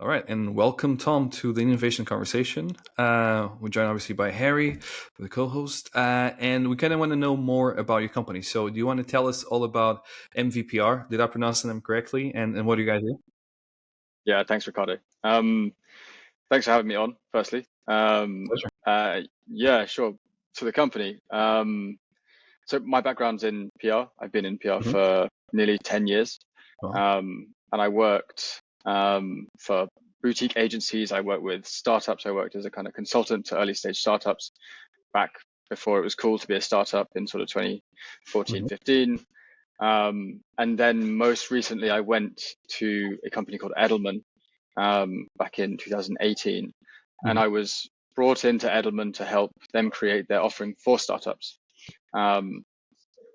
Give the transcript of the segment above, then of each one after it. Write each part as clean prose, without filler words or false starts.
All right, and welcome, Tom, to the Innovation Conversation. We're joined obviously by Harry, the co-host, and we kind of want to know more about your company. So, do you want to tell us all about MVPR? Did I pronounce them correctly? And what do you guys do? Yeah, thanks, Ricardo. Thanks for having me on, firstly. Pleasure. Yeah, sure. So the company. So my background's in PR. I've been in PR Mhm. for nearly 10 years. Well, And I worked for boutique agencies. I worked with startups. I worked as a kind of consultant to early stage startups back before it was cool to be a startup in sort of 2014, mhm. 15. And then most recently, I went to a company called Edelman back in 2018. And Mhm. I was brought into Edelman to help them create their offering for startups. Um,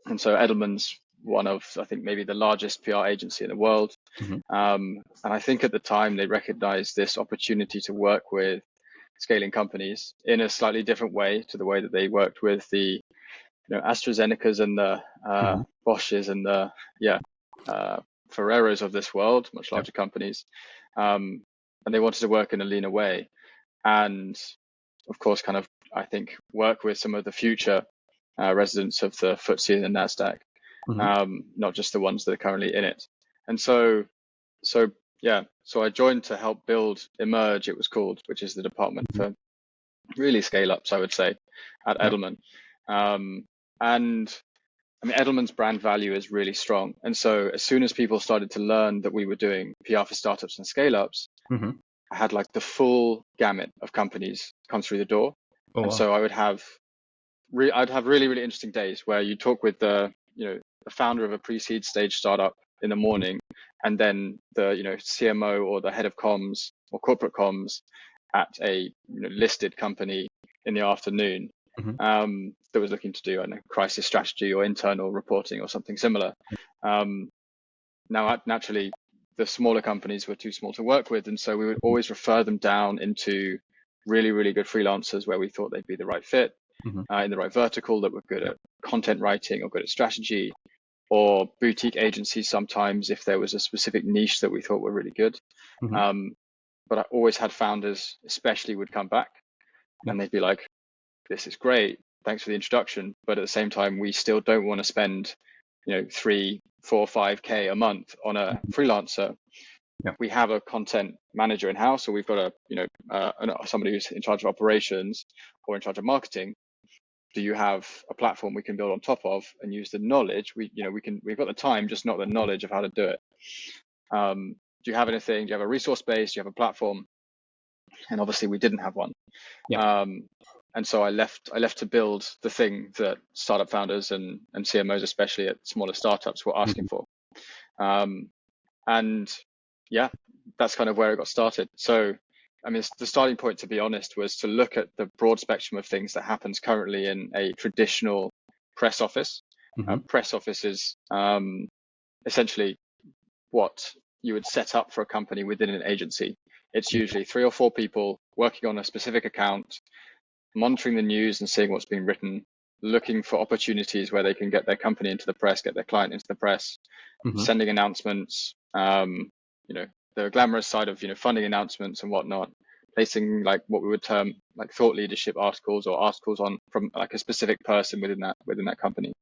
and so Edelman's one of, I think, maybe the largest PR agency in the world. Mhm. And I think at the time they recognized this opportunity to work with scaling companies in a slightly different way to the way that they worked with the AstraZenecas and the Mhm. Bosches and the Ferreros of this world, much Yep. larger companies. And they wanted to work in a leaner way. And of course, kind of, I think, work with some of the future residents of the FTSE and the NASDAQ, Mhm. not just the ones that are currently in it. And so I joined to help build Emerge, it was called, which is the department Mhm. for really scale ups, I would say, at Yep. Edelman. And I mean, Edelman's brand value is really strong. And so as soon as people started to learn that we were doing PR for startups and scale ups, Mhm. I had like the full gamut of companies come through the door. Oh, And wow. so I'd have really, really interesting days where you talk with the founder of a pre-seed stage startup in the Mhm. morning, and then the CMO or the head of comms or corporate comms at a listed company in the afternoon, Mhm. that was looking to do, I don't know, crisis strategy or internal reporting or something similar. Now, naturally, the smaller companies were too small to work with, and so we would always refer them down into really, really good freelancers where we thought they'd be the right fit, Mhm. in the right vertical, that were good Yep. at content writing or good at strategy, or boutique agencies sometimes if there was a specific niche that we thought were really good. Mhm. But I always had founders, especially, would come back Yep. and they'd be like, "This is great, thanks for the introduction, but at the same time, we still don't want to spend, 3, 4, 5K a month on a Mhm. freelancer. Yep. We have a content manager in house, or we've got somebody who's in charge of operations or in charge of marketing. Do you have a platform we can build on top of and use the knowledge? We've got the time, just not the knowledge of how to do it. Do you have anything? Do you have a resource base? Do you have a platform?" And obviously we didn't have one. Yep. And so I left to build the thing that startup founders and CMOs, especially at smaller startups, were asking Mhm. for. And yeah, that's kind of where it got started. So, I mean, the starting point, to be honest, was to look at the broad spectrum of things that happens currently in a traditional press office. Mhm. Press office is essentially what you would set up for a company within an agency. It's usually 3 or 4 people working on a specific account, monitoring the news and seeing what's being written, looking for opportunities where they can get their company into the press, get their client into the press, Mhm. sending announcements, the glamorous side of, funding announcements and whatnot, placing like what we would term like thought leadership articles or articles from like a specific person within that company.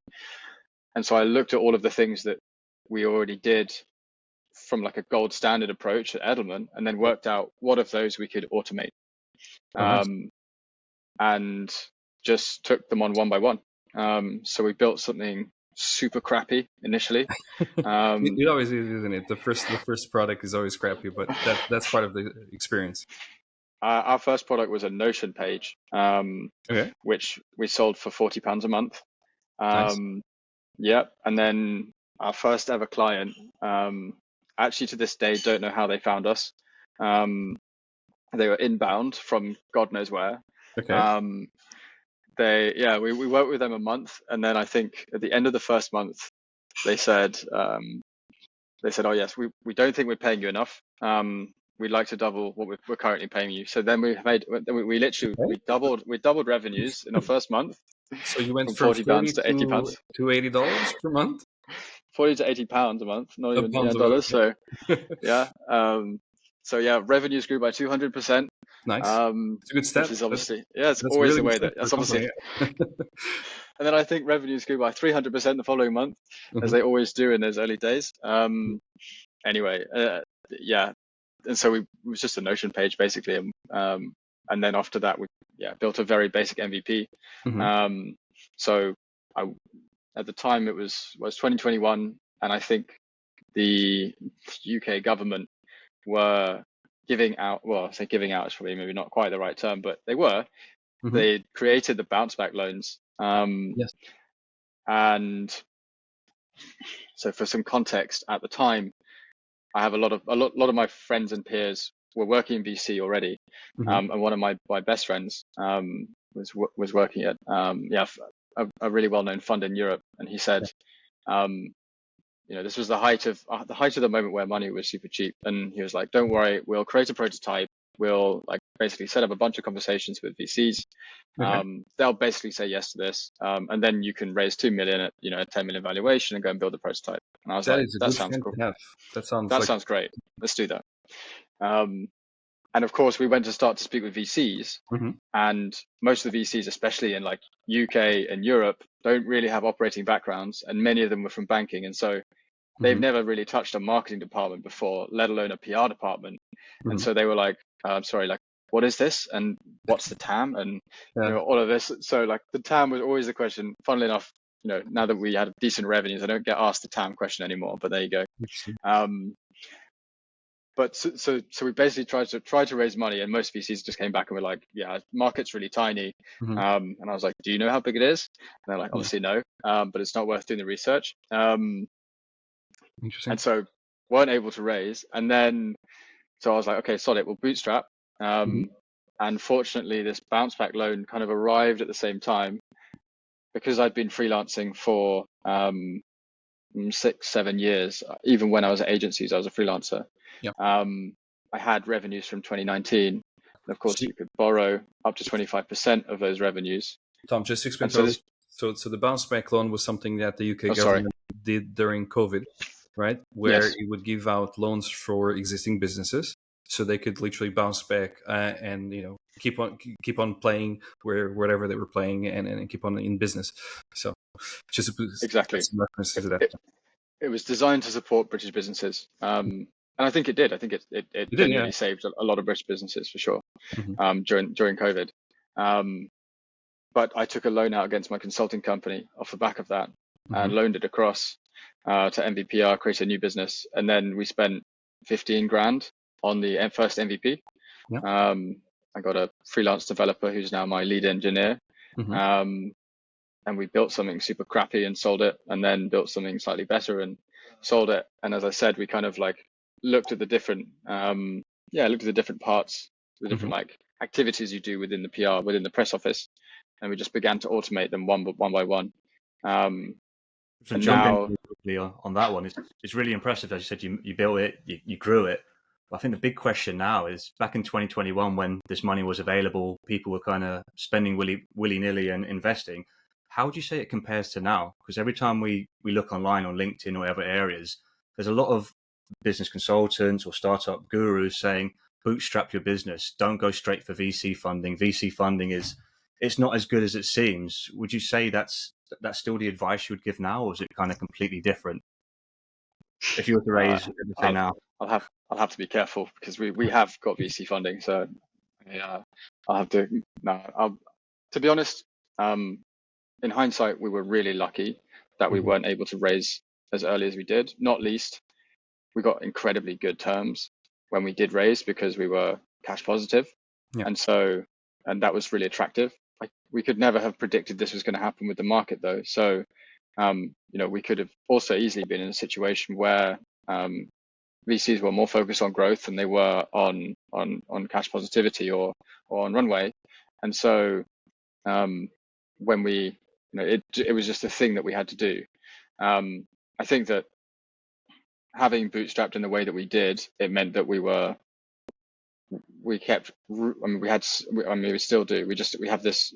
And so I looked at all of the things that we already did from like a gold standard approach at Edelman, and then worked out what of those we could automate. Oh, nice. And just took them on one by one. So we built something super crappy initially. It always is, isn't it? The first product is always crappy, but that's part of the experience. Our first product was a Notion page, Okay. which we sold for £40 a month. Nice. Yep. And then our first ever client, actually to this day, don't know how they found us. They were inbound from God knows where. Okay. Um, we worked with them a month, and then I think at the end of the first month, they said, "Oh yes, we don't think we're paying you enough. We'd like to double what we're currently paying you." So then we literally Okay. we doubled revenues in our first month So you went from from £40 40 to £80, to $80 per month? £40 to £80 a month, not even Pounds a month. dollars. So yeah, So yeah, revenues grew by 200%. Nice. It's a good Which step. is obviously, yeah, it's That's a always really the good way step that for a that's company. obviously. And then I think revenues grew by 300% the following month, as Hmm. they always do in those early days. Anyway, yeah, and so it was just a Notion page basically, and then after that we built a very basic MVP. Hmm. So I, at the time it was 2021, and I think the UK government were giving out, well, I say giving out is probably maybe not quite the right term, but Hmm. they created the bounce back loans. Yes. And so for some context, at the time, I have a lot of my friends and peers were working in VC already. Hmm. And one of my best friends was working at a really well-known fund in Europe. And he said, um, this was the height of the moment where money was super cheap. And he was like, don't worry, we'll create a prototype. We'll like basically set up a bunch of conversations with VCs. Okay. They'll basically say yes to this. And then you can raise 2 million at, a 10 million valuation and go and build a prototype. And I was That like, is a that good sounds friend cool. to have. That sounds That like. sounds great. Let's do that. Um, and of course, we went to start to speak with VCs, Hmm. and most of the VCs, especially in like UK and Europe, don't really have operating backgrounds, and many of them were from banking, and so they've Hmm. never really touched a marketing department before, let alone a PR department. And Hmm. so they were like, sorry, like, what is this? And what's the TAM? And, Yeah. all of this. So like the TAM was always the question. Funnily enough, now that we had decent revenues, I don't get asked the TAM question anymore, but there you go. Interesting. But so we basically tried to raise money, and most VCs just came back and were like, yeah, market's really tiny. Hmm. And I was like, do you know how big it is? And they're like, Yeah. obviously no, but it's not worth doing the research. And Interesting. so weren't able to raise. And then so I was like, okay, solid, we'll bootstrap. Hmm. And fortunately, this bounce back loan kind of arrived at the same time because I'd been freelancing for 6-7 years. Even when I was at agencies, I was a freelancer. Yeah. I had revenues from 2019. And of course, So, you could borrow up to 25% of those revenues. Tom, just to explain And to so our this, so the bounce back loan was something that the UK oh, sorry. government did during COVID, right? Where Yes, it would give out loans for existing businesses, so they could literally bounce back and keep on playing wherever they were playing and keep on in business. So just to put exactly. some reference to It, that. it, it was designed to support British businesses. And I think it did. I think it You did, yeah. genuinely saved a lot of British businesses for sure Hmm. during COVID. But I took a loan out against my consulting company off the back of that Hmm. and loaned it across to MVPR, create a new business. And then we spent 15 grand on the first MVP. Yeah. I got a freelance developer who's now my lead engineer. Hmm. Um, and we built something super crappy and sold it, and then built something slightly better and sold it. And as I said, we kind of like looked at the different, looked at the different parts, the Hmm. different like activities you do within the PR, within the press office, and we just began to automate them one by one. To And jump in now, really quickly on that one, it's really impressive. As you said, you built it, you grew it. But I think the big question now is back in 2021 when this money was available, people were kind of spending willy nilly and investing. How would you say it compares to now? Because every time we look online on LinkedIn or other areas, there's a lot of business consultants or startup gurus saying bootstrap your business, don't go straight for VC funding. VC funding it's not as good as it seems. Would you say that's still the advice you would give now, or is it kind of completely different? If you were to uh, raise, let's say I'll, now. I'll have to be careful because we have got VC funding, so yeah, I'll have to. No, to be honest, in hindsight, we were really lucky that we Hmm. weren't able to raise as early as we did. Not least, we got incredibly good terms when we did raise because we were cash positive, Yeah. and that was really attractive. We could never have predicted this was going to happen with the market though. So, we could have also easily been in a situation where VCs were more focused on growth than they were on cash positivity or on runway, and so when we, it was just a thing that we had to do. I think that having bootstrapped in the way that we did, it meant that we kept. I mean, we still do. We have this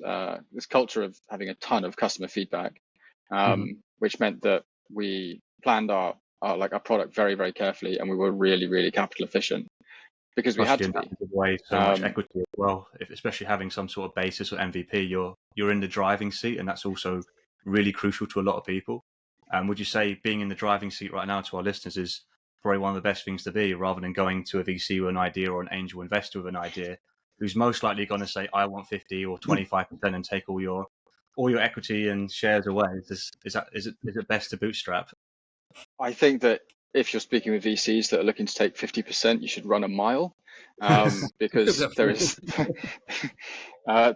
culture of having a ton of customer feedback, Hmm. which meant that we planned our product very very carefully, and we were really really capital efficient because we Plus, had you to didn't have be. to give away so much equity as well. Especially having some sort of basis or MVP, you're in the driving seat, and that's also really crucial to a lot of people. Would you say being in the driving seat right now to our listeners is probably one of the best things to be, rather than going to a VC with an idea or an angel investor with an idea, who's most likely going to say, "I want 50 or 25% and take all your equity and shares away"? Is it best to bootstrap? I think that if you're speaking with VCs that are looking to take 50%, you should run a mile, because there Definitely. is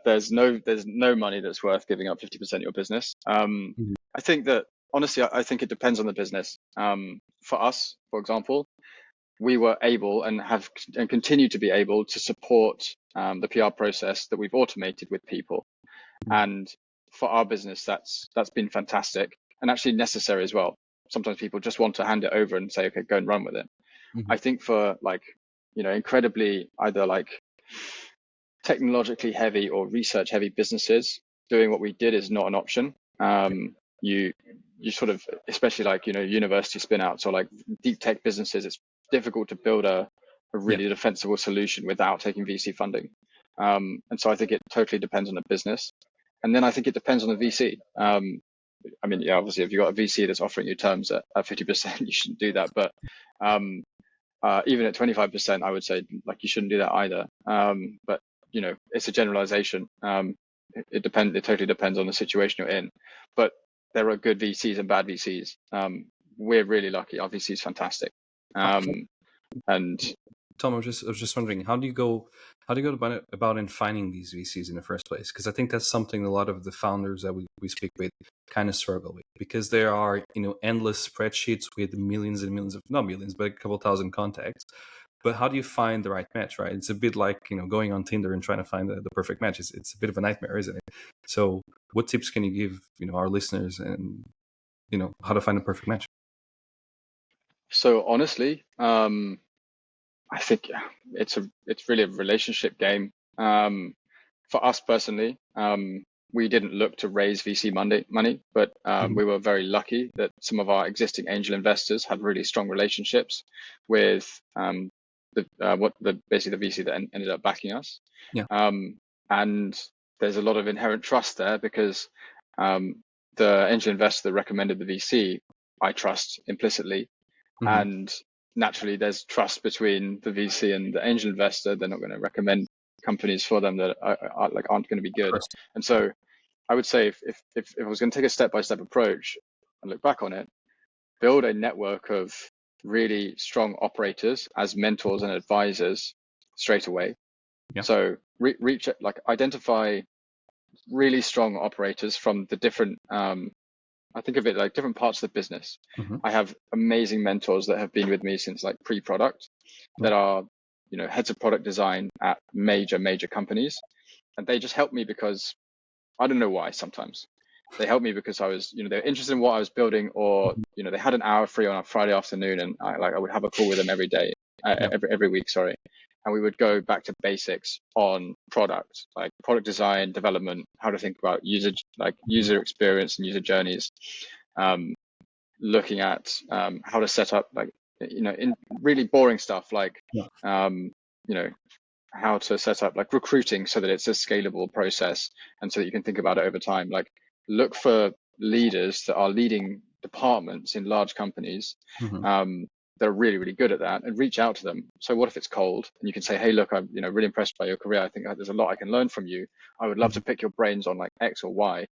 there's no money that's worth giving up 50% of your business. Mhm. I think that honestly, I think it depends on the business. For us, for example, we were able and continue to be able to support the PR process that we've automated with people. And for our business, that's been fantastic and actually necessary as well. Sometimes people just want to hand it over and say, okay, go and run with it. Mhm. I think for incredibly either like technologically heavy or research heavy businesses, doing what we did is not an option. You sort of, especially like, university spin outs or like deep tech businesses, it's difficult to build a really defensible solution without taking VC funding. And so I think it totally depends on the business. And then I think it depends on the VC. I mean, yeah, obviously, if you've got a VC that's offering you terms at 50%, you shouldn't do that. But even at 25%, I would say like you shouldn't do that either. But it's a generalization. It totally depends on the situation you're in. But there are good VCs and bad VCs. We're really lucky. Our VC is fantastic. And Tom, I was just wondering, how do you go about in finding these VCs in the first place? Because I think that's something a lot of the founders that we speak with kind of struggle with, because there are endless spreadsheets with millions and millions of, not millions, but a couple thousand contacts. But how do you find the right match, right? It's a bit like going on Tinder and trying to find the perfect match. It's a bit of a nightmare, isn't it? So what tips can you give our listeners, and how to find the perfect match? so honestly, I think it's really a relationship game. For us personally, we didn't look to raise VC money, but we were very lucky that some of our existing angel investors had really strong relationships with basically the VC that ended up backing us. Yeah. And there's a lot of inherent trust there because the angel investor that recommended the VC, I trust implicitly, and naturally there's trust between the VC and the angel investor. They're not going to recommend companies for them that aren't going to be good. And so I would say if I was going to take a step-by-step approach and look back on it, build a network of really strong operators as mentors and advisors straight away. Yeah. So identify really strong operators from the different I think of it like different parts of the business. I have amazing mentors that have been with me since like pre-product that are, heads of product design at major companies. And they just help me because I don't know why sometimes. They helped me because I was, they're interested in what I was building, or, they had an hour free on a Friday afternoon, and I would have a call with them every day, every week, sorry. And we would go back to basics on product, like product design, development, how to think about user experience and user journeys, looking at how to set up in really boring stuff like, how to set up like recruiting so that it's a scalable process and so that you can think about it over time. Like look for leaders that are leading departments in large companies that are really, really good at that, and reach out to them. So what if it's cold and you can say, hey, look, I'm really impressed by your career. I think there's a lot I can learn from you. I would love to pick your brains on like X or Y.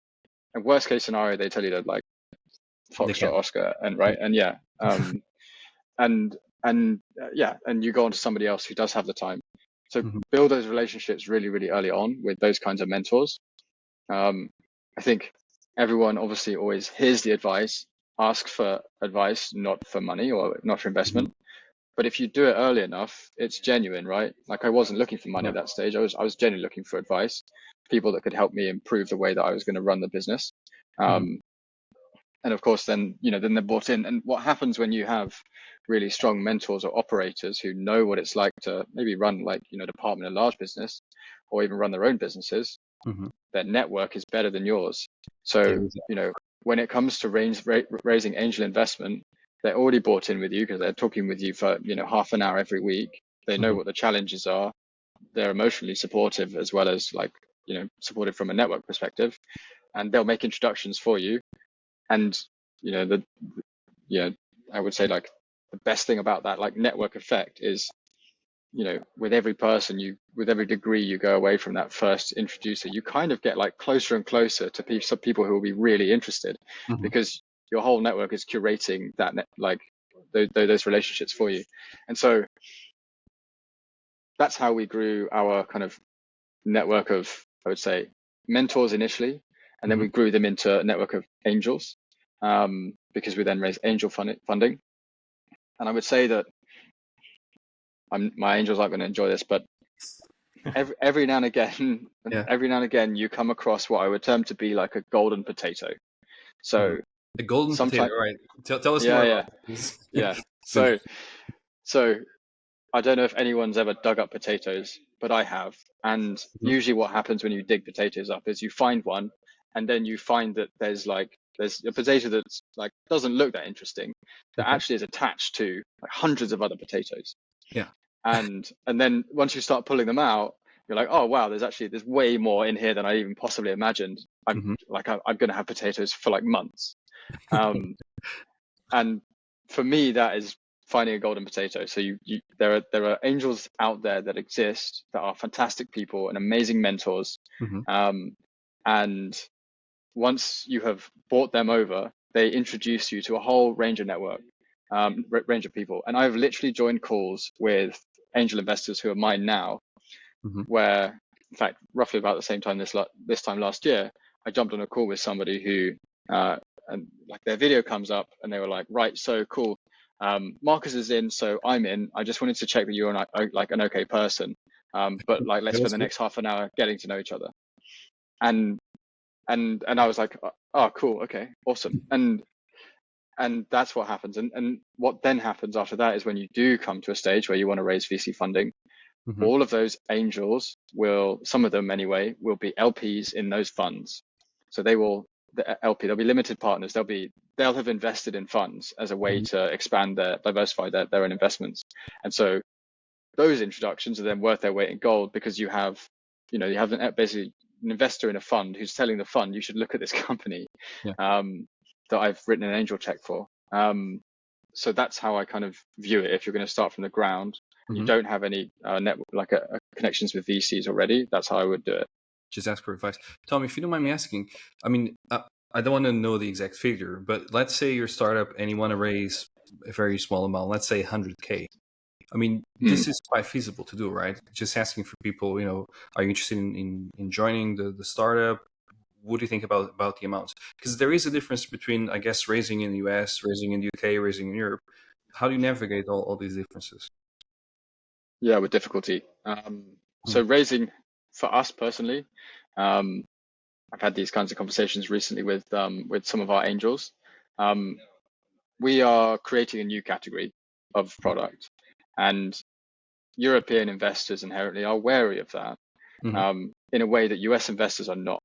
And worst case scenario, they tell you that like Foxtrot, Oscar, and right. And yeah. And you go on to somebody else who does have the time. So build those relationships really, really early on with those kinds of mentors. I think everyone obviously always hears the advice, ask for advice, not for money or not for investment. But if you do it early enough, it's genuine, right? Like I wasn't looking for money at that stage. I was genuinely looking for advice, people that could help me improve the way that I was going to run the business. And of course, then they're bought in. And what happens when you have really strong mentors or operators who know what it's like to maybe run department in a large business, or even run their own businesses, their network is better than yours. So when it comes to raising angel investment, they're already bought in with you because they're talking with you for half an hour every week. They know what the challenges are. They're emotionally supportive as well as supportive from a network perspective, and they'll make introductions for you. And I would say like the best thing about that like network effect is, with every person with every degree you go away from that first introducer, you kind of get like closer and closer to some people who will be really interested, because your whole network is curating that those relationships for you. And so that's how we grew our kind of network of, I would say, mentors initially, and then we grew them into a network of angels, because we then raised angel funding. And I would say that my angels aren't going to enjoy this, but every now and again, every now and again, you come across what I would term to be like a golden potato. So a golden potato, right? Tell us more about this. Yeah. So I don't know if anyone's ever dug up potatoes, but I have. And usually what happens when you dig potatoes up is you find one, and then you find that there's a potato that's like doesn't look that interesting, that actually is attached to like hundreds of other potatoes. Yeah. And then once you start pulling them out, you're like, oh wow, there's way more in here than I even possibly imagined. I'm going to have potatoes for like months. And for me, that is finding a golden potato. So there are angels out there that exist that are fantastic people and amazing mentors. And once you have brought them over, they introduce you to a whole range of people. And I've literally joined calls with angel investors who are mine now, where, in fact, roughly about the same time this time last year, I jumped on a call with somebody who, and like their video comes up, and they were like, right, so cool. Marcus is in, so I'm in. I just wanted to check that you're like an okay person. But like, let's spend the next half an hour getting to know each other. And I was like, oh, cool, okay, awesome. And that's what happens. And what then happens after that is when you do come to a stage where you want to raise VC funding, all of those angels some of them anyway, will be LPs in those funds. So they'll be limited partners. They'll have invested in funds as a way to diversify their own investments. And so those introductions are then worth their weight in gold, because you have basically an investor in a fund who's telling the fund, you should look at this company that I've written an angel check for. So that's how I kind of view it. If you're going to start from the ground, you don't have any network connections with VCs already, that's how I would do it. Just ask for advice. Tom, if you don't mind me asking, I mean, I don't want to know the exact figure, but let's say you're a startup and you want to raise a very small amount, let's say 100K. I mean, this is quite feasible to do, right? Just asking for people, are you interested in joining the startup? What do you think about the amounts? Because there is a difference between, I guess, raising in the US, raising in the UK, raising in Europe. How do you navigate all these differences? Yeah, with difficulty. So raising for us personally, I've had these kinds of conversations recently with some of our angels. We are creating a new category of product, and European investors inherently are wary of that, in a way that US investors are not.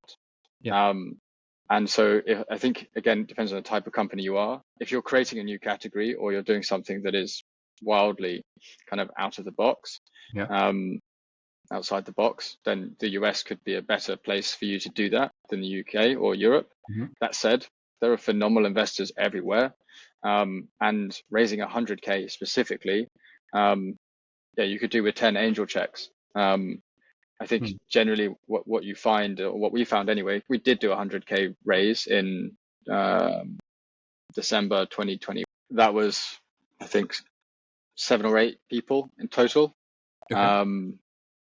And so I think, again, it depends on the type of company you are. If you're creating a new category, or you're doing something that is wildly kind of out of the box, outside the box, then the US could be a better place for you to do that than the UK or Europe. That said, there are phenomenal investors everywhere. And raising 100K specifically, you could do with 10 angel checks. I think generally what you find, or what we found anyway, we did do a 100K raise in December 2020. That was, I think, 7 or 8 people in total.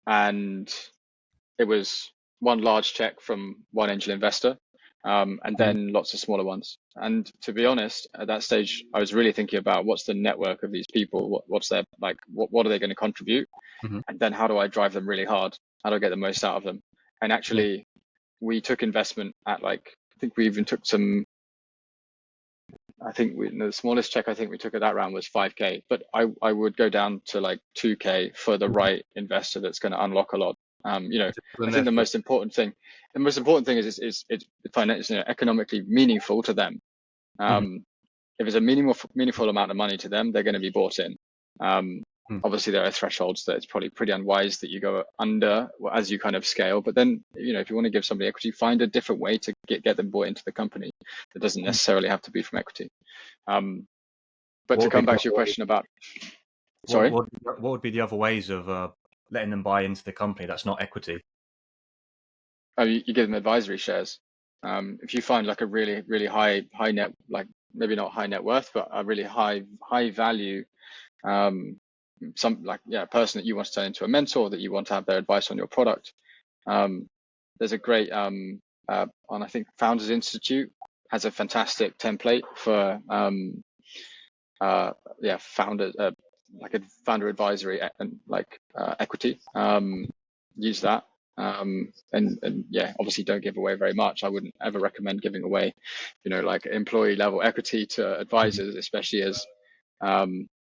And it was one large check from one angel investor, and then lots of smaller ones. And to be honest, at that stage, I was really thinking about what's the network of these people, what's their what are they going to contribute, and then how do I drive them really hard? How do I get the most out of them? And actually, we took investment at I think we even took some. I think the smallest check I think we took at that round was 5K, but I would go down to 2K for the right investor that's going to unlock a lot. I think the most important thing is it's economically meaningful to them. If it's a meaningful amount of money to them, they're going to be bought in. Obviously, there are thresholds that it's probably pretty unwise that you go under as you kind of scale. But then, if you want to give somebody equity, find a different way to get them bought into the company. That doesn't necessarily have to be from equity. But to come back to your question about, sorry, what would be the other ways of letting them buy into the company that's not equity? you give them advisory shares. If you find like a really, really high net, like maybe not high net worth, but a really high value, person that you want to turn into a mentor, that you want to have their advice on your product. There's a great on I think Founders Institute has a fantastic template for founder like a founder advisory and equity. Use that. And yeah, obviously don't give away very much. I wouldn't ever recommend giving away, like employee level equity to advisors, especially as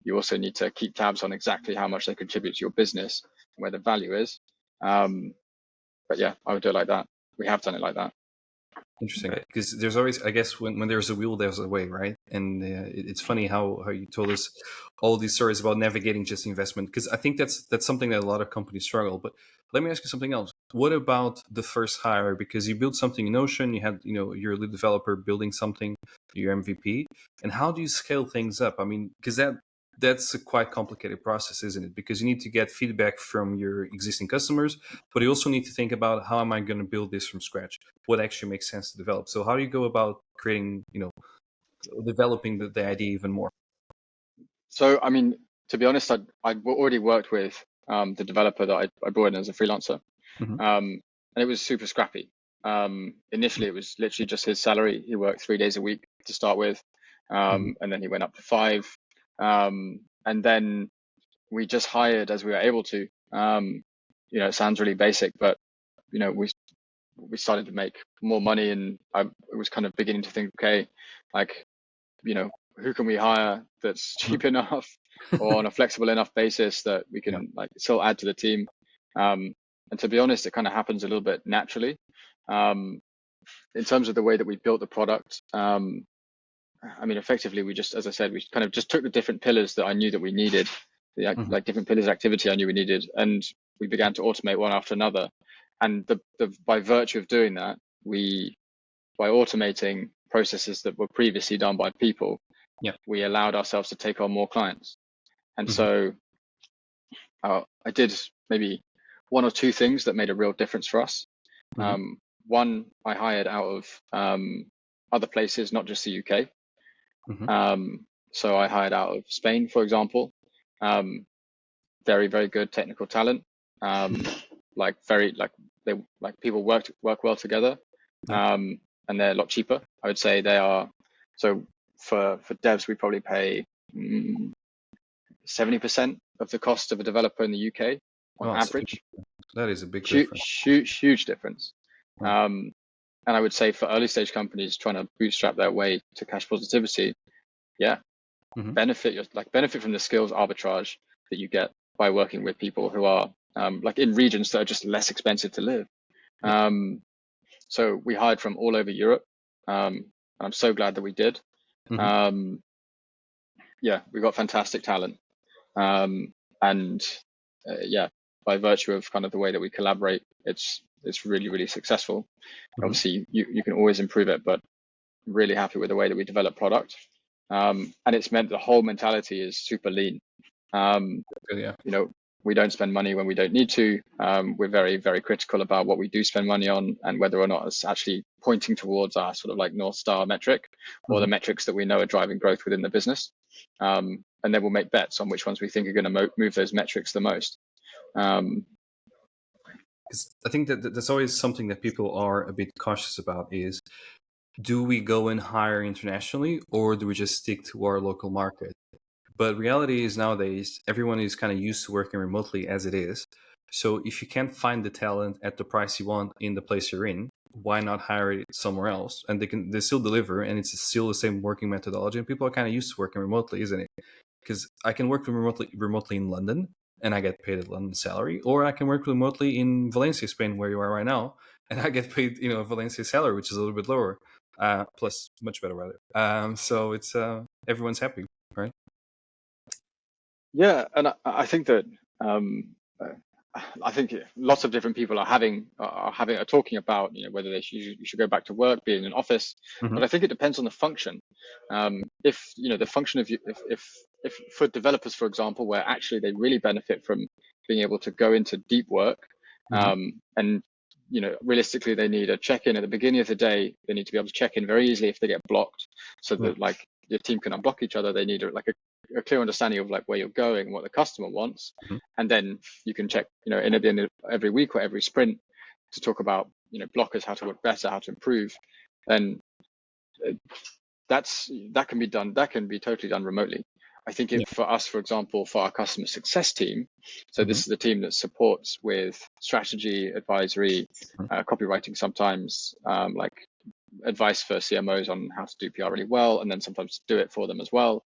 you also need to keep tabs on exactly how much they contribute to your business and where the value is. But yeah, I would do it like that. We have done it like that. Interesting, because there's always, I guess, when there's a will, there's a way, right? And it's funny how you told us all these stories about navigating just investment, because I think that's something that a lot of companies struggle. But let me ask you something else. What about the first hire? Because you built something in Notion, you had, you're a lead developer building something, your MVP, and how do you scale things up? I mean, because that's a quite complicated process, isn't it? Because you need to get feedback from your existing customers, but you also need to think about, how am I going to build this from scratch? What actually makes sense to develop? So how do you go about creating, developing the idea even more? So, I mean, to be honest, I'd already worked with the developer that I brought in as a freelancer, and it was super scrappy. Initially, it was literally just his salary. He worked 3 days a week to start with, and then he went up to 5. And then we just hired as we were able to. It sounds really basic, but we started to make more money, and I was kind of beginning to think, okay, like, who can we hire that's cheap enough or on a flexible enough basis that we can still add to the team. And to be honest, it kind of happens a little bit naturally. In terms of the way that we built the product, I mean, effectively, we just, as I said, we kind of just took the different pillars that I knew that we needed, like different pillars of activity I knew we needed, and we began to automate one after another. And by virtue of doing that, by automating processes that were previously done by people, we allowed ourselves to take on more clients. And so I did maybe one or two things that made a real difference for us. One, I hired out of other places, not just the UK. So I hired out of Spain, for example. Very, very good technical talent. People work well together. And they're a lot cheaper. I would say they are. So for devs, we probably pay 70% of the cost of a developer in the UK on average. That is a big difference. Huge difference. And I would say for early stage companies trying to bootstrap their way to cash positivity, benefit from the skills arbitrage that you get by working with people who are in regions that are just less expensive to live. So we hired from all over Europe, and I'm so glad that we did. We got fantastic talent, and by virtue of kind of the way that we collaborate, it's really, really successful. Obviously, you can always improve it, but I'm really happy with the way that we develop product, and it's meant the whole mentality is super lean. We don't spend money when we don't need to. We're very, very critical about what we do spend money on and whether or not it's actually pointing towards our sort of like North Star metric or the metrics that we know are driving growth within the business. And then we'll make bets on which ones we think are going to move those metrics the most. Because I think that that's always something that people are a bit cautious about is, do we go and hire internationally or do we just stick to our local market? But reality is nowadays, everyone is kind of used to working remotely as it is. So if you can't find the talent at the price you want in the place you're in, why not hire it somewhere else? And they still deliver, and it's still the same working methodology. And people are kind of used to working remotely, isn't it? Because I can work remotely in London, and I get paid a London salary, or I can work remotely in Valencia, Spain, where you are right now, and I get paid, a Valencia salary, which is a little bit lower, plus much better weather. So it's everyone's happy, right? Yeah, and I think that uh, I think lots of different people are talking about, whether you should go back to work, be in an office. Hmm. But I think it depends on the function. If the function of you, if for developers, for example, where actually they really benefit from being able to go into deep work, Hmm. and realistically they need a check-in at the beginning of the day. They need to be able to check in very easily if they get blocked, so Yeah. that like your team can unblock each other. They need a clear understanding of like where you're going and what the customer wants, Mhm. and then you can check, in at the end of every week or every sprint to talk about, blockers, how to work better, how to improve. And that can be done. That can be totally done remotely. I think Yeah. for us, for example, for our customer success team, so this Mhm. is the team that supports with strategy, advisory, Mhm. copywriting sometimes, like advice for CMOs on how to do PR really well, and then sometimes do it for them as well.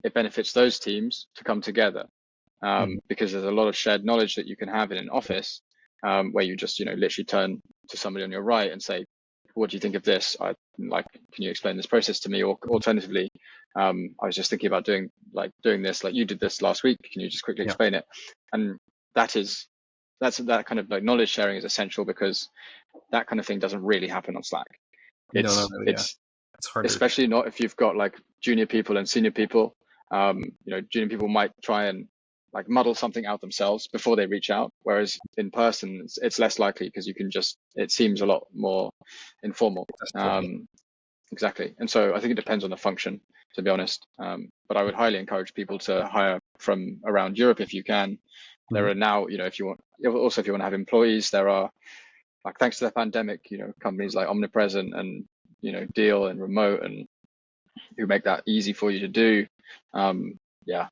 It benefits those teams to come together, Mhm. because there's a lot of shared knowledge that you can have in an office, where you just literally turn to somebody on your right and say, "What do you think of this? Can you explain this process to me?" Or alternatively, I was just thinking about doing this, like you did this last week. Can you just quickly Yeah. explain it? And that kind of like knowledge sharing is essential, because that kind of thing doesn't really happen on Slack. No, It's no, yeah, it's it's harder. especially not if you've got like junior people and senior people. Junior people might try and like muddle something out themselves before they reach out, whereas in person it's less likely, because it seems a lot more informal. Accessible, yeah. Um, exactly. And so I think it depends on the function, to be honest. But I would highly encourage people to hire from around Europe if you can. There Mhm. are now, if you want, also if you want to have employees, there are, like, thanks to the pandemic, companies like Omnipresent and Deal and Remote, and who make that easy for you to do. Yeah,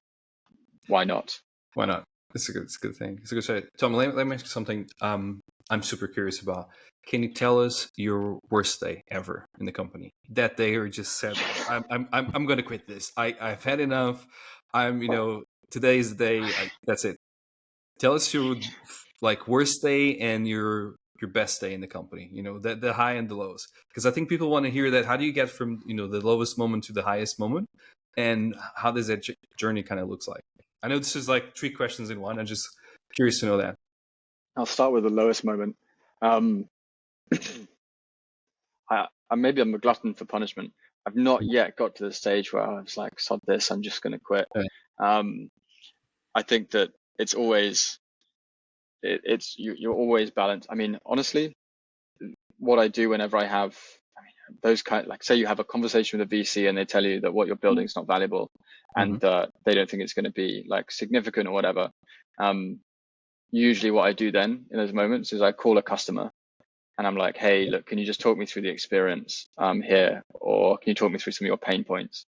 why not? Why not? It's a good thing. It's a good say. Tom, let me ask you something. I'm super curious about. Can you tell us your worst day ever in the company? That day, or just said, I'm going to quit this. I've had enough. Today is the day. That's it. Tell us your like worst day and your best day in the company. The high and the lows, because I think people want to hear that. How do you get from the lowest moment to the highest moment, and how does that journey kind of looks like? I know this is like three questions in one. I'm just curious to know that. I'll start with the lowest moment. Um, maybe I'm a glutton for punishment. I've not yet got to the stage where I was like, sod this, I'm just going to quit. Okay. Um, I think that it's always, you're always balanced. I mean, honestly, what I do whenever I have, those like, say you have a conversation with a VC and they tell you that what you're building is not valuable, Mhm. and they don't think it's going to be like significant or whatever. Usually what I do then in those moments is I call a customer and I'm like, hey, look, can you just talk me through the experience here? Or can you talk me through some of your pain points?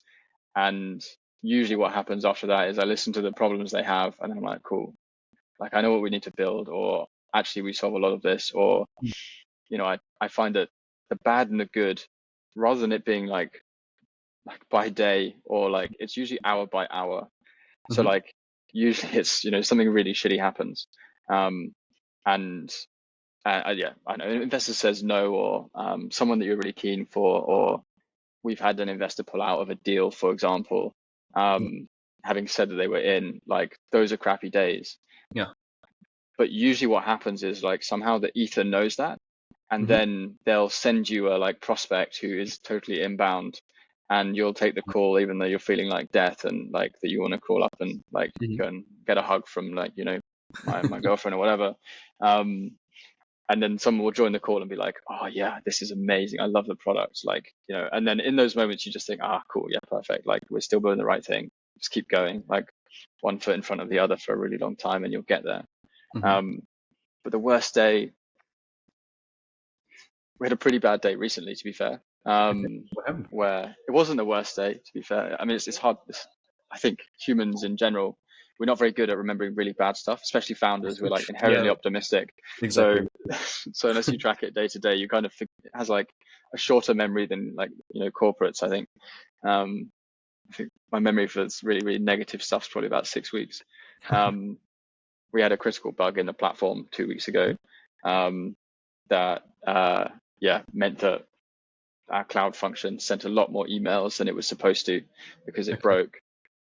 And usually what happens after that is I listen to the problems they have, and then I'm like, cool, like I know what we need to build, or actually we solve a lot of this, or, I find that the bad and the good, rather than it being like by day, or like, it's usually hour by hour. So Mhm. like usually it's, something really shitty happens. And yeah, I know an investor says no, or someone that you're really keen for, or we've had an investor pull out of a deal, for example, Yeah. having said that they were in, like, those are crappy days. Yeah. But usually what happens is like somehow the ether knows that, and Mhm. then they'll send you a like prospect who is totally inbound, and you'll take the call even though you're feeling like death, and like that you want to crawl up and like Mhm. go and get a hug from, like, my girlfriend or whatever. Um, and then someone will join the call and be like, oh yeah, this is amazing, I love the product, like, and then in those moments you just think, cool, yeah, perfect, like we're still doing the right thing, just keep going, like one foot in front of the other for a really long time, and you'll get there. Mhm. um but the worst day, we had a pretty bad day recently, to be fair, Okay. What happened? where it wasn't the worst day, to be fair. I mean, it's hard. I think humans in general, we're not very good at remembering really bad stuff, especially founders. We're like inherently Yeah. optimistic. So, Exactly. so unless you track it day to day, you kind of it has like a shorter memory than, like, corporates, I think. I think my memory for this really, really negative stuff is probably about 6 weeks. Um, we had a critical bug in the platform 2 weeks ago, that yeah, meant that our cloud function sent a lot more emails than it was supposed to, because it Okay. broke.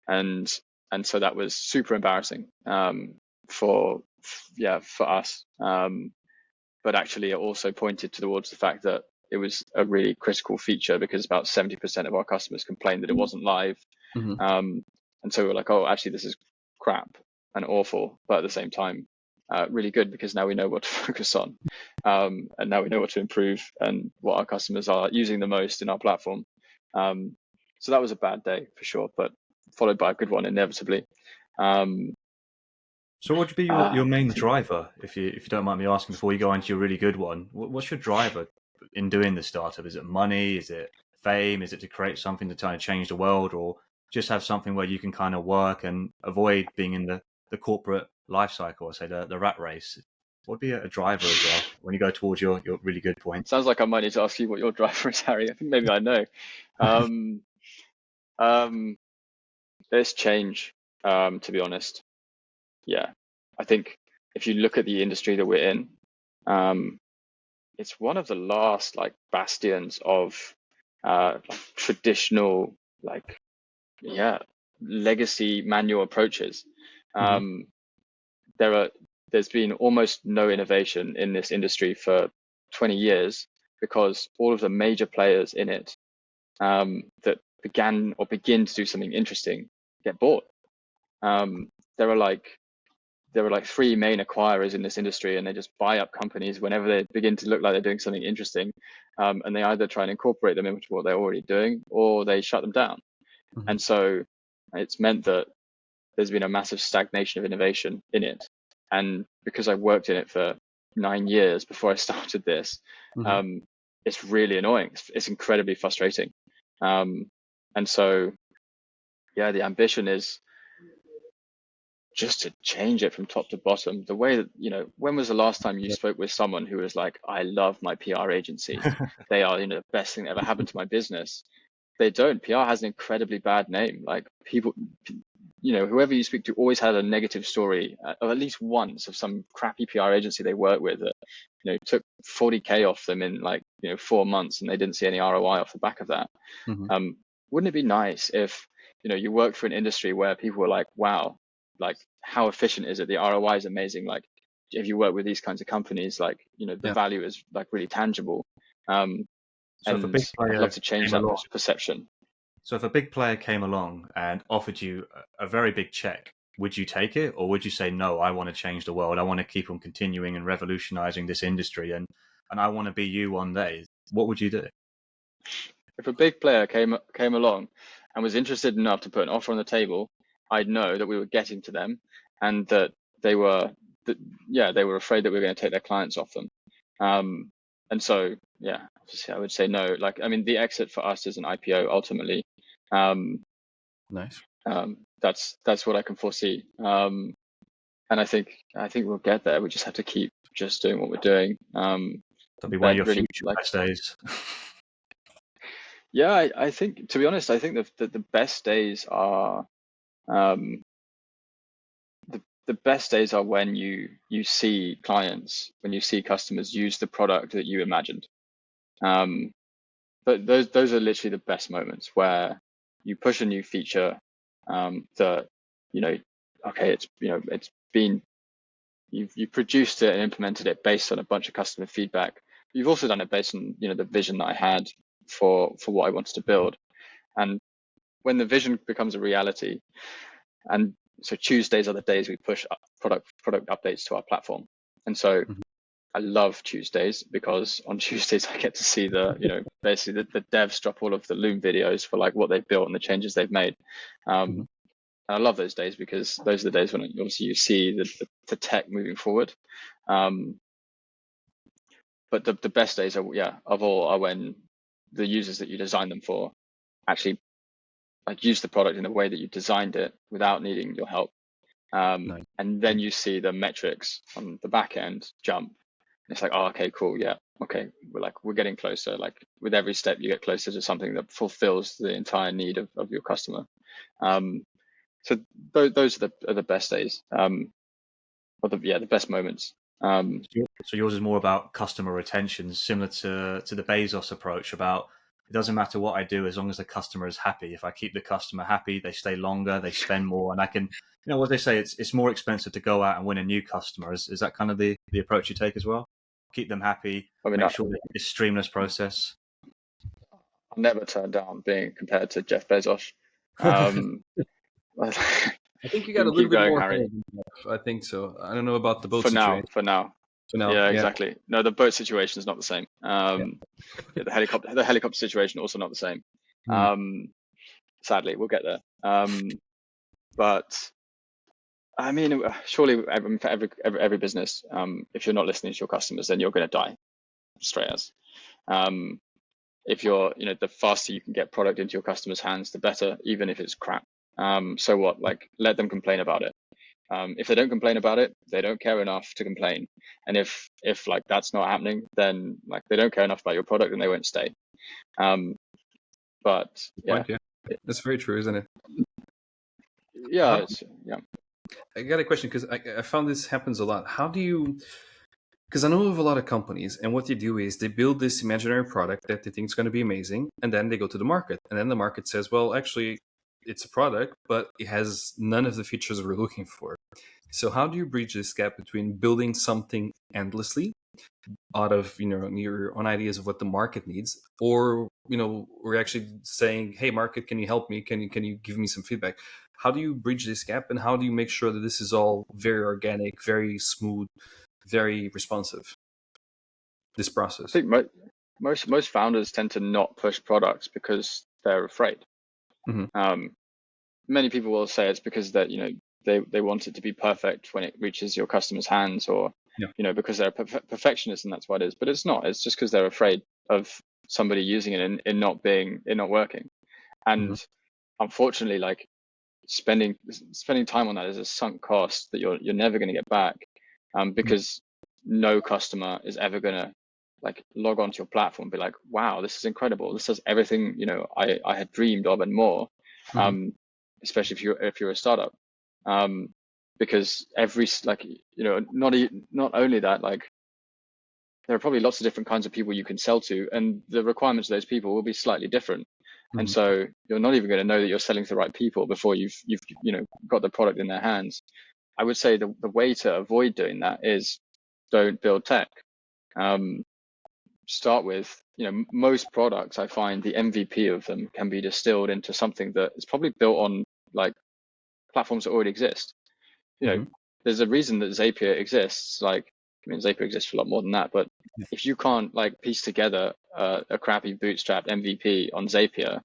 And and so that was super embarrassing for us. But actually, it also pointed towards the fact that it was a really critical feature, because about 70% of our customers complained that it wasn't live. Mm-hmm. And so we were like, oh, actually, this is crap and awful, but at the same time, really good, because now we know what to focus on. And now we know what to improve and what our customers are using the most in our platform. So that was a bad day for sure, but followed by a good one inevitably. So what would be your main driver, if you don't mind me asking, before you go on to your really good one? What's your driver in doing the startup? Is it money? Is it fame? Is it to create something to kind of change the world, or just have something where you can kind of work and avoid being in the corporate life cycle, or say the rat race? What would be a driver as well when you go towards your really good point? Sounds like I might need to ask you what your driver is, Harry. I think maybe I know. There's change, to be honest. Yeah, I think if you look at the industry that we're in, it's one of the last like bastions of traditional legacy manual approaches. There's been almost no innovation in this industry for 20 years, because all of the major players in it that began or begin to do something interesting get bought. There are like three main acquirers in this industry, and they just buy up companies whenever they begin to look like they're doing something interesting, and they either try and incorporate them into what they're already doing, or they shut them down. And so it's meant that there's been a massive stagnation of innovation in it. And because I worked in it for 9 years before I started this, it's really annoying. It's incredibly frustrating. And so, yeah, the ambition is just to change it from top to bottom. The way that, when was the last time you spoke with someone who was like, I love my PR agency. They are, the best thing that ever happened to my business. They don't. PR has an incredibly bad name. Like people, whoever you speak to always had a negative story, or at least once, of some crappy PR agency they worked with that, took 40K off them in 4 months, and they didn't see any ROI off the back of that. Wouldn't it be nice if, you worked for an industry where people were like, wow, like how efficient is it? The ROI is amazing. Like if you work with these kinds of companies, the value is like really tangible. So if a big I'd player love to change that perception. So if a big player came along and offered you a very big check, would you take it, or would you say, no, I want to change the world, I want to keep on continuing and revolutionizing this industry, and I want to be you one day? What would you do? If a big player came along and was interested enough to put an offer on the table, I'd know that we were getting to them, and that they were afraid that we were going to take their clients off them. And so, yeah, obviously I would say no. The exit for us is an IPO ultimately. Nice. That's what I can foresee. And I think we'll get there. We just have to keep just doing what we're doing. That'll be one of your future best days. Yeah, I think, to be honest, I think that the best days are the best days are when you see clients, when you see customers use the product that you imagined. But those are literally the best moments, where you push a new feature that okay, it's been you've produced it and implemented it based on a bunch of customer feedback. You've also done it based on the vision that I had for what I wanted to build. And when the vision becomes a reality, and so Tuesdays are the days we push product updates to our platform. And so I love Tuesdays, because on Tuesdays I get to see basically the devs drop all of the Loom videos for like what they've built and the changes they've made. And I love those days, because those are the days when obviously you see the tech moving forward. But the best days are when the users that you design them for actually use the product in the way that you designed it without needing your help. Nice. And then you see the metrics on the back end jump. It's like, oh, okay, cool, yeah, okay, we're getting closer. Like with every step, you get closer to something that fulfills the entire need of your customer. So those are the best days, or the best moments. So yours is more about customer retention, similar to the Bezos approach, about it doesn't matter what I do as long as the customer is happy. If I keep the customer happy, they stay longer, they spend more, and I can, what they say, it's more expensive to go out and win a new customer. Is that kind of the approach you take as well? Keep them happy, I mean, make sure that it's streamless process. I'll never turn down being compared to Jeff Bezos. Um, I think you we got a can little keep bit going, more Harry. power than that. I think so. I don't know about the boat For now, situation. for now. For now, Yeah, yeah. exactly. No, the boat situation is not the same. Yeah, the helicopter situation also not the same. Sadly, we'll get there. But I mean, surely for every business, if you're not listening to your customers, then you're going to die straight as. If you're, the faster you can get product into your customers' hands, the better, even if it's crap. So what? Like, let them complain about it. If they don't complain about it, they don't care enough to complain. And if like that's not happening, then like they don't care enough about your product and they won't stay. But yeah, That's very true, isn't it? Yeah, I got a question because I found this happens a lot. How do you? Because I know of a lot of companies, and what they do is they build this imaginary product that they think is going to be amazing, and then they go to the market, and then the market says, "Well, actually, it's a product, but it has none of the features we're looking for." So, how do you bridge this gap between building something endlessly out of your own ideas of what the market needs, or we're actually saying, "Hey, market, can you help me? Can you give me some feedback?" How do you bridge this gap, and how do you make sure that this is all very organic, very smooth, very responsive, this I process? think most founders tend to not push products because they're afraid. Many people will say it's because that they want it to be perfect when it reaches your customer's hands, or because they're a perfectionist and that's what it is. But it's not. It's just because they're afraid of somebody using it and not working. And unfortunately, like spending time on that is a sunk cost that you're never going to get back, because no customer is ever going to like log onto your platform and be like, wow, this is incredible, this does everything I had dreamed of and more. Especially if you're a startup, because every not only that, like there are probably lots of different kinds of people you can sell to, and the requirements of those people will be slightly different. And so you're not even going to know that you're selling to the right people before you've got the product in their hands. I would say the way to avoid doing that is don't build tech. Start with, most products, I find the MVP of them can be distilled into something that is probably built on like platforms that already exist. There's a reason that Zapier exists. Like, I mean, Zapier exists for a lot more than that, but if you can't like piece together a crappy bootstrapped MVP on Zapier,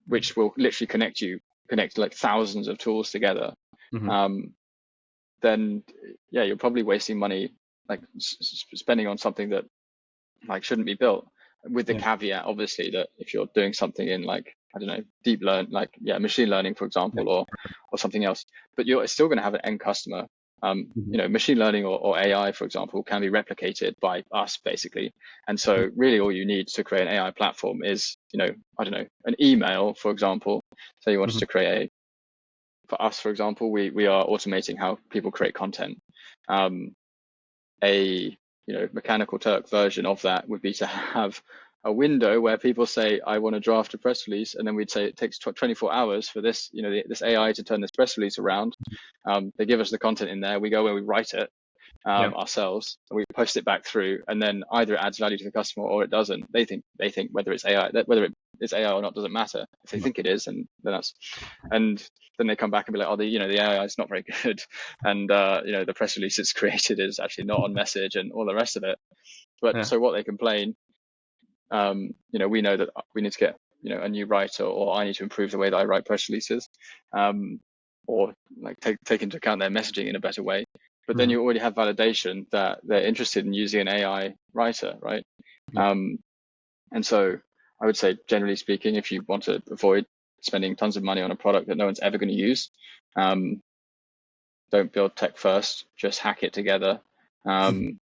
which will literally connect like thousands of tools together, then yeah, you're probably wasting money, like spending on something that like shouldn't be built. With the caveat, obviously, that if you're doing something in like, I don't know, machine learning, for example, or something else, but you're still going to have an end customer. Machine learning or AI, for example, can be replicated by us basically. And so really all you need to create an AI platform is, I don't know, an email, for example. So you want us to create for us, for example, we are automating how people create content. A Mechanical Turk version of that would be to have a window where people say, I want to draft a press release, and then we'd say it takes 24 hours for this, this AI to turn this press release around. They give us the content in there, we go and we write it ourselves, and we post it back through, and then either it adds value to the customer or it doesn't. They think whether it's AI, whether it is AI or not doesn't matter. If they think it is, and then they come back and be like, oh, the AI is not very good, and the press release it's created is actually not on message, and all the rest of it. But so what they complain, we know that we need to get a new writer, or I need to improve the way that I write press releases, or like take into account their messaging in a better way. But then you already have validation that they're interested in using an AI writer, right? And so I would say, generally speaking, if you want to avoid spending tons of money on a product that no one's ever going to use, don't build tech first, just hack it together. And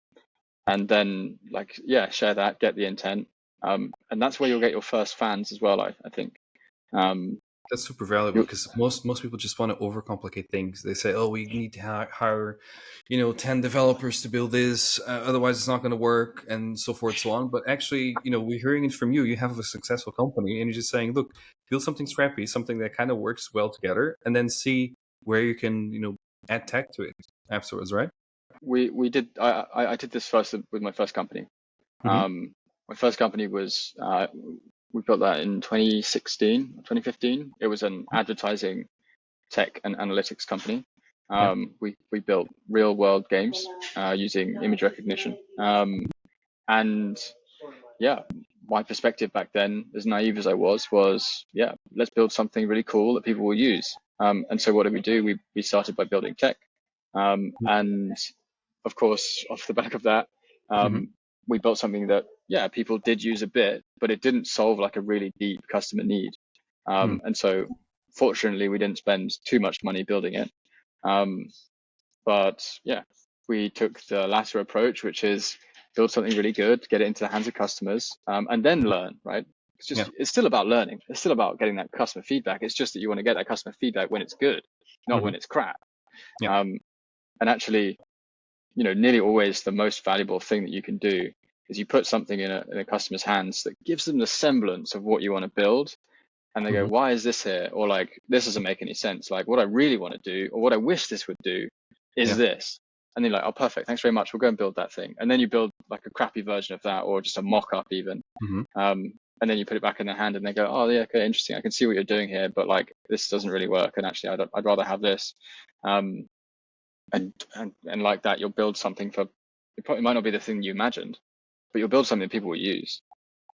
then share that, get the intent. And that's where you'll get your first fans as well, I think. That's super valuable because most people just want to overcomplicate things. They say, "Oh, we need to hire, 10 developers to build this, otherwise it's not going to work," and so forth, so on. But actually, we're hearing it from you. You have a successful company, and you're just saying, "Look, build something scrappy, something that kind of works well together, and then see where you can, add tech to it afterwards." Right? We did. I did this first with my first company. Mm-hmm. My first company was we built that in 2016, 2015. It was an advertising tech and analytics company. Yeah. We built real world games using image recognition. And yeah, my perspective back then, as naive as I was, yeah, let's build something really cool that people will use. And so what did we do? We started by building tech. And of course, off the back of that, Mm-hmm. we built something that, yeah, people did use a bit, but it didn't solve like a really deep customer need. And so fortunately, we didn't spend too much money building it. But yeah, we took the latter approach, which is build something really good, get it into the hands of customers, and then learn, right? Yeah. It's still about learning. It's still about getting that customer feedback. It's just that you want to get that customer feedback when it's good, not Mm-hmm. when it's crap. Yeah. And actually, nearly always the most valuable thing that you can do is you put something in a customer's hands that gives them the semblance of what you want to build. And they go, Mm-hmm. why is this here? Or like, this doesn't make any sense. Like what I really want to do, or what I wish this would do is Yeah. this. And they're like, oh, perfect. Thanks very much. We'll go and build that thing. And then you build like a crappy version of that, or just a mock up even. Mm-hmm. And then you put it back in their hand and they go, oh yeah, okay, interesting. I can see what you're doing here, but like, this doesn't really work. And actually I'd rather have this. And like that, you'll build something it might not be the thing you imagined, but you'll build something people will use.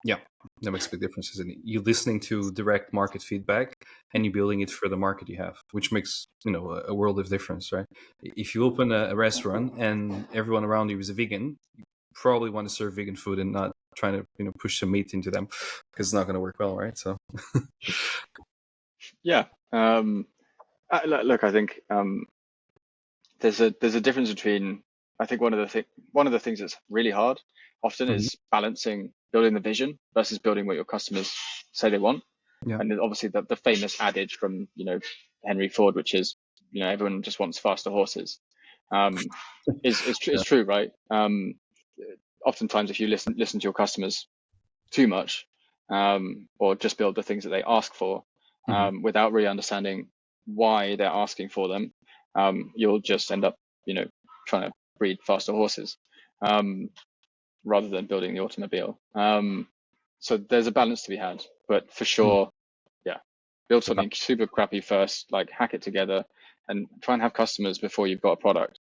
Yeah, that makes a big difference, isn't it? You're listening to direct market feedback and you're building it for the market you have, which makes a world of difference, right? If you open a restaurant and everyone around you is a vegan, you probably want to serve vegan food and not trying to push some meat into them because it's not going to work well, right? So Yeah. Look, I think there's a difference between. I think one of the things that's really hard often Mhm. is balancing building the vision versus building what your customers say they want. Yeah. And then obviously the famous adage from Henry Ford, which is everyone just wants faster horses, is true, right? Oftentimes if you listen to your customers too much, or just build the things that they ask for, Mhm. without really understanding why they're asking for them, you'll just end up, trying to breed faster horses, rather than building the automobile. So there's a balance to be had, but for sure, yeah, build So something super crappy first, like hack it together, and try and have customers before you've got a product.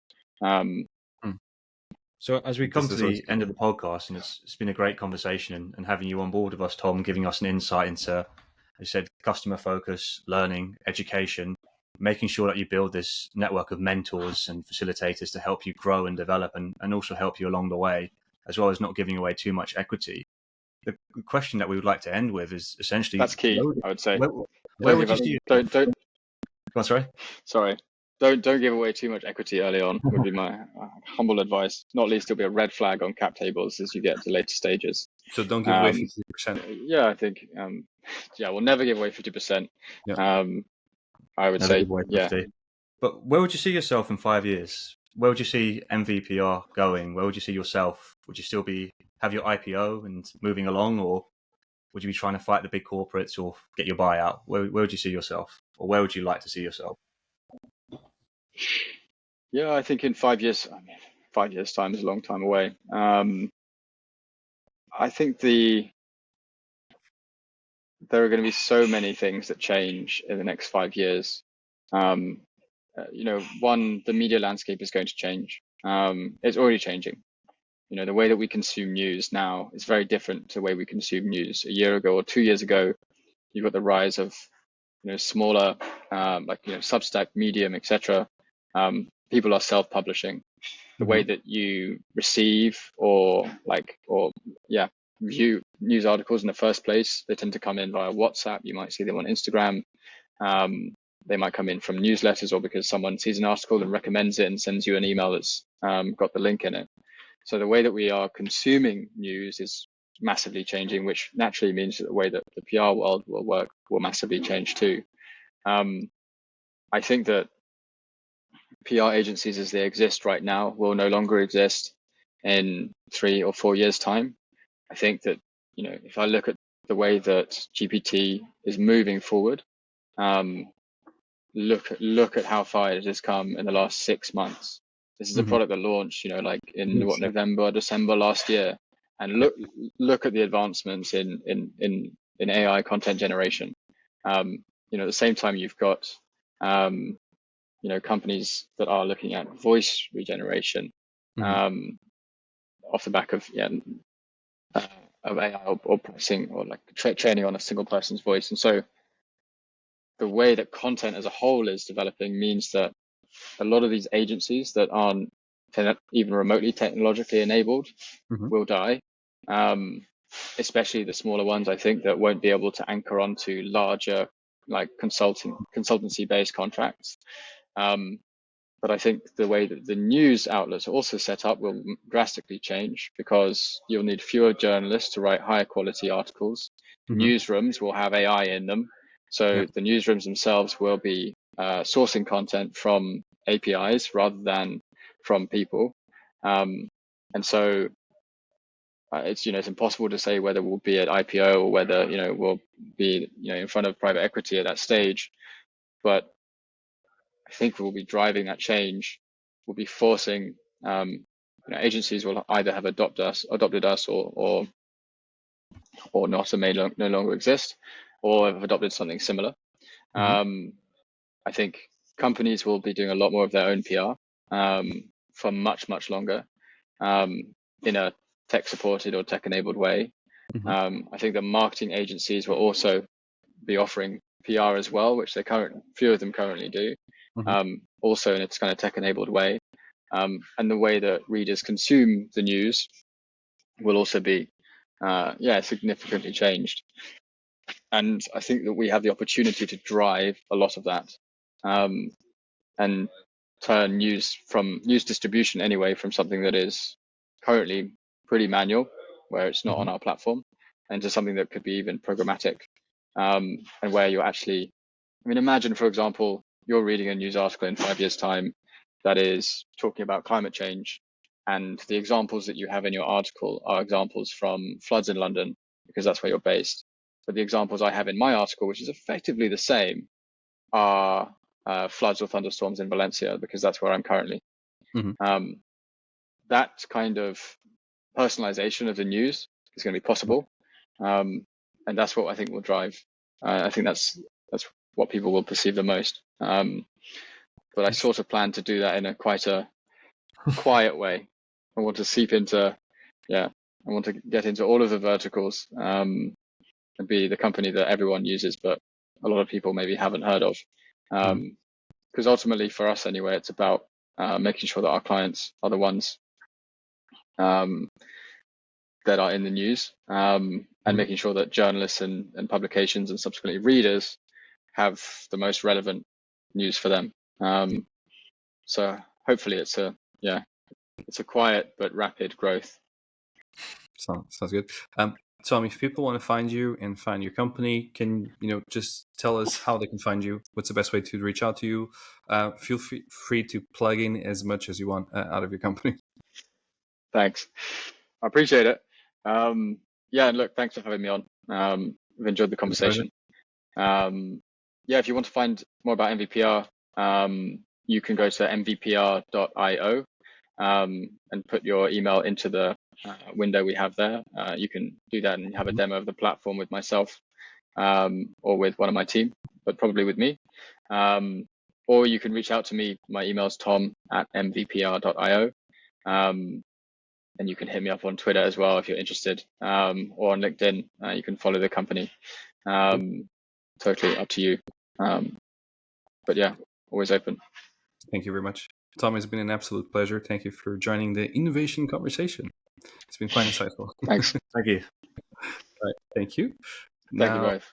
So as we come to this always the end of the podcast, and it's been a great conversation, and having you on board with us, Tom, giving us an insight into, as you said, customer focus, learning, education, making sure that you build this network of mentors and facilitators to help you grow and develop and also help you along the way, as well as not giving away too much equity. The question that we would like to end with is essentially, That's key, I would say. where would you see yourself? Don't Go on, sorry. Sorry. Don't give away too much equity early on would be my humble advice. Not least, it'll be a red flag on cap tables as you get to later stages. So don't give away 50%. Yeah, I think we'll never give away 50%. Yeah. I would Never say, give away 50. But where would you see yourself in 5 years? Where would you see MVPR going? Where would you see yourself? Would you still have your IPO and moving along, or would you be trying to fight the big corporates or get your buyout? Where would you see yourself, or where would you like to see yourself? yeah, I think in 5 years, 5 years time is a long time away. I think there are going to be so many things that change in the next 5 years. One, the media landscape is going to change. It's already changing. The way that we consume news now is very different to the way we consume news a year ago or 2 years ago. You've got the rise of, smaller, like, Substack, Medium, etc. People are self-publishing. The way that you receive or view news articles in the first place, they tend to come in via WhatsApp. You might see them on Instagram. They might come in from newsletters, or because someone sees an article and recommends it and sends you an email that's got the link in it. So the way that we are consuming news is massively changing, which naturally means that the way that the PR world will work will massively change too. I think that PR agencies as they exist right now will no longer exist in 3 or 4 years' time. I think that, if I look at the way that GPT is moving forward, look at how far it has come in the last 6 months. This is a product that launched, like in November, December last year, and look at the advancements in AI content generation. At the same time, you've got companies that are looking at voice regeneration off the back of AI or pricing or like training on a single person's voice. And so the way that content as a whole is developing means that a lot of these agencies that aren't even remotely technologically enabled will die, especially the smaller ones, I think, that won't be able to anchor onto larger like consultancy-based contracts. But I think the way that the news outlets are also set up will drastically change, because you'll need fewer journalists to write higher quality articles. Newsrooms will have AI in them. So the newsrooms themselves will be sourcing content from APIs rather than from people. And so it's impossible to say whether we'll be at IPO or whether we'll be in front of private equity at that stage. But I think we'll be driving that change. We'll be forcing agencies will either have adopted us or not, and may no longer exist, or have adopted something similar. I think companies will be doing a lot more of their own PR for much longer in a tech supported or tech enabled way. I think the marketing agencies will also be offering PR as well, which few of them currently do. Also in its kind of tech-enabled way, and the way that readers consume the news will also be, significantly changed. And I think that we have the opportunity to drive a lot of that, and turn news distribution anyway from something that is currently pretty manual, where it's not on our platform, into something that could be even programmatic, and where you're actually, imagine, for example, you're reading a news article in 5 years' time that is talking about climate change, and the examples that you have in your article are examples from floods in London, because that's where you're based. But the examples I have in my article, which is effectively the same, are floods or thunderstorms in Valencia, because that's where I'm currently. That kind of personalization of the news is going to be possible, and that's what I think will drive. I think that's what people will perceive the most. But I sort of plan to do that in quite a quiet way. I want to seep into, I want to get into all of the verticals, and be the company that everyone uses, but a lot of people maybe haven't heard of. Because ultimately, for us anyway, it's about making sure that our clients are the ones that are in the news, and making sure that journalists and publications and subsequently readers have the most relevant news for them. So hopefully it's a quiet but rapid growth. Sounds good. Tom, if people want to find you and find your company, can just tell us how they can find you? What's the best way to reach out to you? Feel free to plug in as much as you want out of your company. Thanks, I appreciate it. And look, thanks for having me on. I've enjoyed the conversation. If you want to find more about MVPR, you can go to mvpr.io and put your email into the window we have there. You can do that and have a demo of the platform with myself, or with one of my team, but probably with me. Or you can reach out to me. My email is tom@mvpr.io. And you can hit me up on Twitter as well if you're interested, or on LinkedIn. You can follow the company. Totally up to you. But always open. Thank you very much. Tom, it's been an absolute pleasure. Thank you for joining the innovation conversation. It's been quite insightful. Thanks. Thank you. All right, thank you. Thank you both.